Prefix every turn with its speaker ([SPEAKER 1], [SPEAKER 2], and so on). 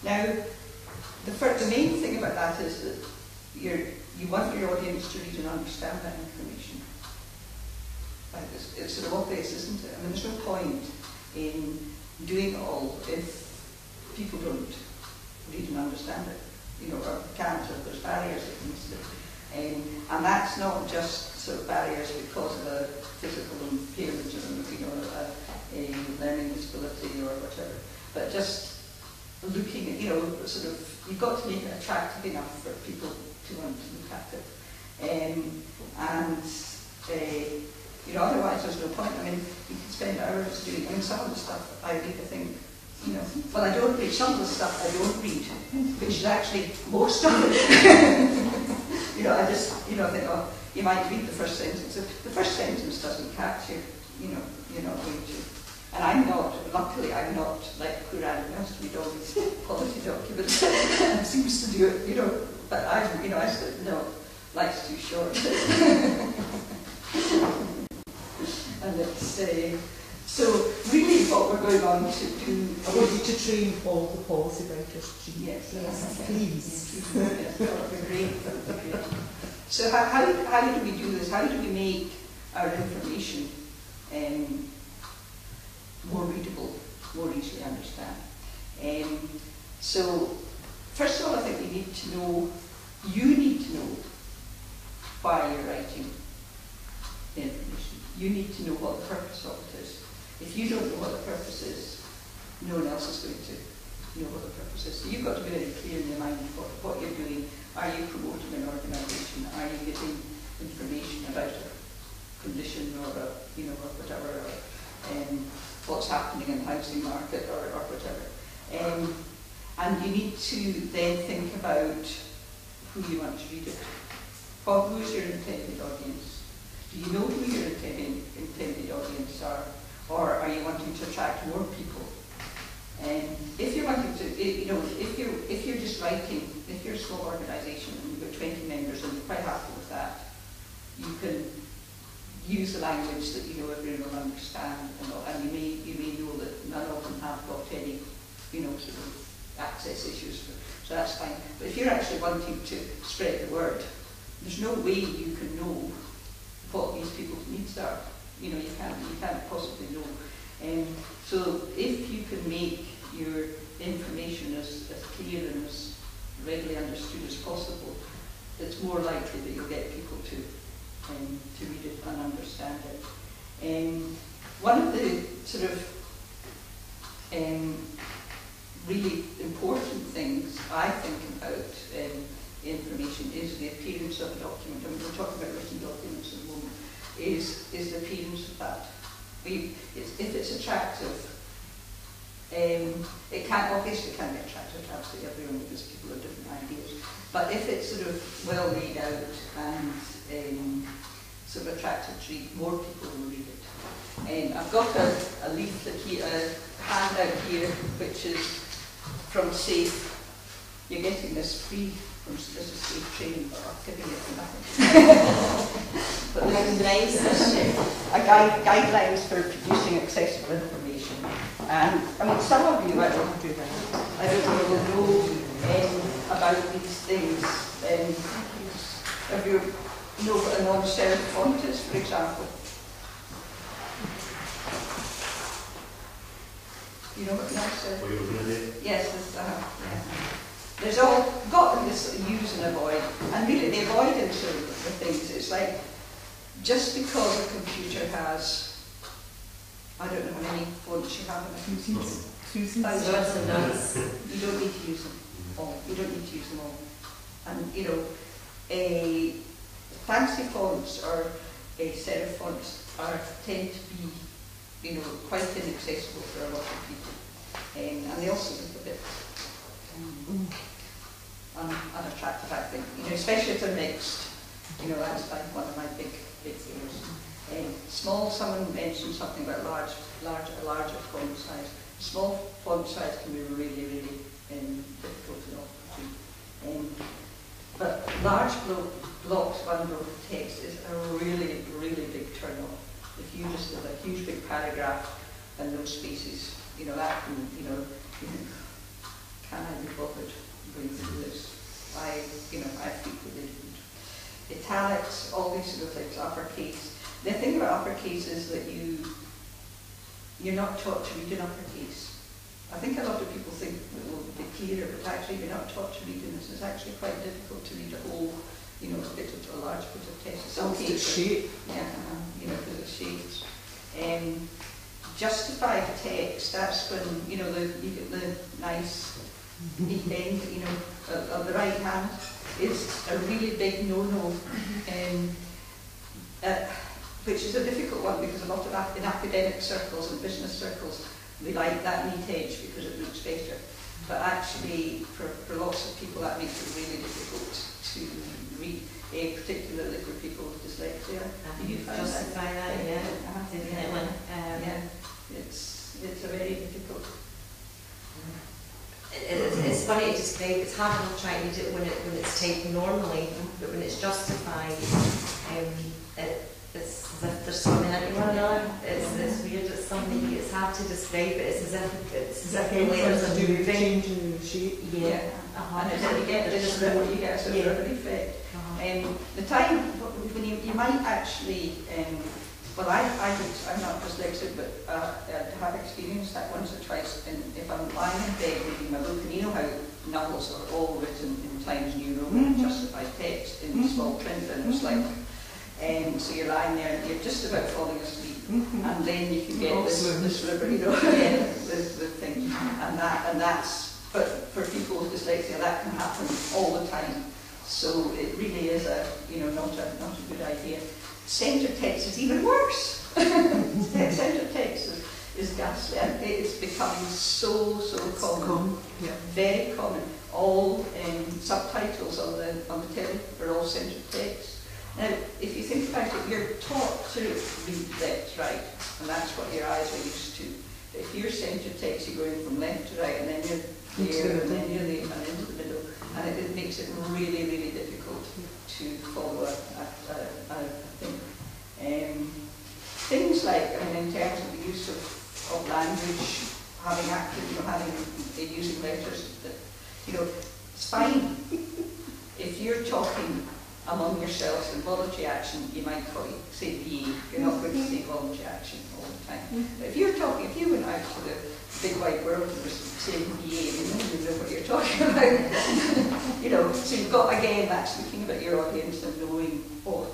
[SPEAKER 1] Now, the main thing about that is that you want your audience to read and understand that information. It's sort of obvious, isn't it? I mean, there's no point in doing it all if people don't read and understand it, you know, or can't, or there's barriers against it. And that's not just sort of barriers because of a physical impairment or, you know, a learning disability or whatever, but just looking at, you know, sort of, you've got to make it attractive enough for people to want to look at it. You know, otherwise there's no point. I mean, you can spend hours doing, I mean, some of the stuff I read, I think, you know, well, I don't read, some of the stuff I don't read, which is actually most of it. You know, I just, you know, think, oh, you might read the first sentence. If the first sentence doesn't catch you, you know, you're not going to. And I'm not, luckily, I'm not like Quran who has to read all these policy documents and seems to do it, you know, but I'm, you know, I said, no, life's too short. And it's, so really what we're going on to do...
[SPEAKER 2] I want you to train all the policy writers.
[SPEAKER 1] Yes,
[SPEAKER 2] please.
[SPEAKER 1] Yes, that would be great, that would be great. So how do we do this? How do we make our information more readable, more easily understand? So first of all, I think you need to know why you're writing the information. You need to know what the purpose of it is. If you don't know what the purpose is, no one else is going to know what the purpose is. So you've got to be very clear in your mind what you're doing. Are you promoting an organisation? Are you giving information about a condition or a, you know, or whatever, or what's happening in the housing market or whatever? And you need to then think about who you want to read it. Who's your intended audience? Do you know who your intended audience are? Or are you wanting to attract more people? If you're wanting to, you know, if you're just writing, if you're a small organisation and you've got 20 members and you're quite happy with that, you can use the language that you know everyone will understand, and you may know that none of them have got any, you know, sort of access issues, so that's fine. But if you're actually wanting to spread the word, there's no way you can know what these people's needs are. You know, you can't possibly know. So if you can make your information as clear and as readily understood as possible, it's more likely that you'll get people to read it and understand it. One of the sort of really important things I think about information is the appearance of a document. I mean, we're talking about written documents at the moment. Is the appearance of that. If it's attractive, it obviously can be attractive to absolutely everyone because people have different ideas. But if it's sort of well laid out and sort of attractive to read, more people will read it. I've got a leaflet here, a handout here, which is from SAFE. You're getting this free. This is SAFE training, but I'm giving it for nothing. But guidelines for producing accessible information. And I mean, some of you, I don't know about these things. If you know what a non-serif font is, for example. You know what non-serif? Yes, this, yeah. There's all got this use and avoid, and really the avoidance of the things, it's like just because a computer has, I don't know how many fonts you have in a computer. You don't need to use them all. You don't need to use them all. And you know, fancy fonts or serif fonts tend to be, you know, quite inaccessible for a lot of people, and they also look a bit unattractive, I think. You know, especially if they're mixed. You know, that's like one of my big fears. Small. Someone mentioned something about a larger font size. Small font size can be really difficult to know. But large blocks, one block of text is a really big turn off. If you just have a huge big paragraph and no spaces, you know, that can, you know, can I be bothered going through this? I frequently didn't. Italics, all these sort of things, uppercase. The thing about uppercase is that you're not taught to read in uppercase. I think a lot of people think it will be clearer, but actually you're not taught to read in this. It's actually quite difficult to read a whole, a large bit of text. It's okay.
[SPEAKER 2] It's shape.
[SPEAKER 1] Yeah, because it's shapes. Justified text, that's when, you get the nice neat end, of the right hand, is a really big no-no, which is a difficult one because a lot of in academic circles and business circles, they like that neat edge because it looks better. But actually, for lots of people, that makes it really difficult to read, particularly for people with dyslexia. Do you find
[SPEAKER 3] justify that? Yeah, definitely.
[SPEAKER 1] Yeah, it's a very difficult.
[SPEAKER 3] It's funny to describe. It's hard enough trying to read it when it's typed normally, but when it's justified, it's as if there's something in one another. It's weird. It's something. It's hard to describe. But it's as if the letters are moving,
[SPEAKER 2] changing the shape.
[SPEAKER 1] Yeah. And then you get this river, you get a sort of river effect. The time when you might actually, I'm not dyslexic, but I have experienced that once or twice. And if I'm lying in bed reading my book, and you know how novels are all written in Times New Roman, justified text in small print, and it's like, so you're lying there and you're just about falling asleep, and then you can get this river, the thing, and that's. But for people with dyslexia, that can happen all the time. So it really is not a good idea. Centre text is even worse. Centre text is ghastly. And it's becoming so common.
[SPEAKER 2] Yeah.
[SPEAKER 1] Very common. All subtitles on the telly are all centre text. Now, if you think about it, you're taught to read left, right, and that's what your eyes are used to. But if you're centre text, you're going from left to right, and then you're there, and then you're there, and into the middle, and it makes it really, really difficult to follow a thing. Things like, in terms of the use of language, using letters, it's fine. If you're talking among yourselves in voluntary action, you might say VA. You're not going to say voluntary action all the time. But if you went out to the big wide world and were saying VA, you know what you're talking about. So you've got, again, that's looking about your audience and knowing what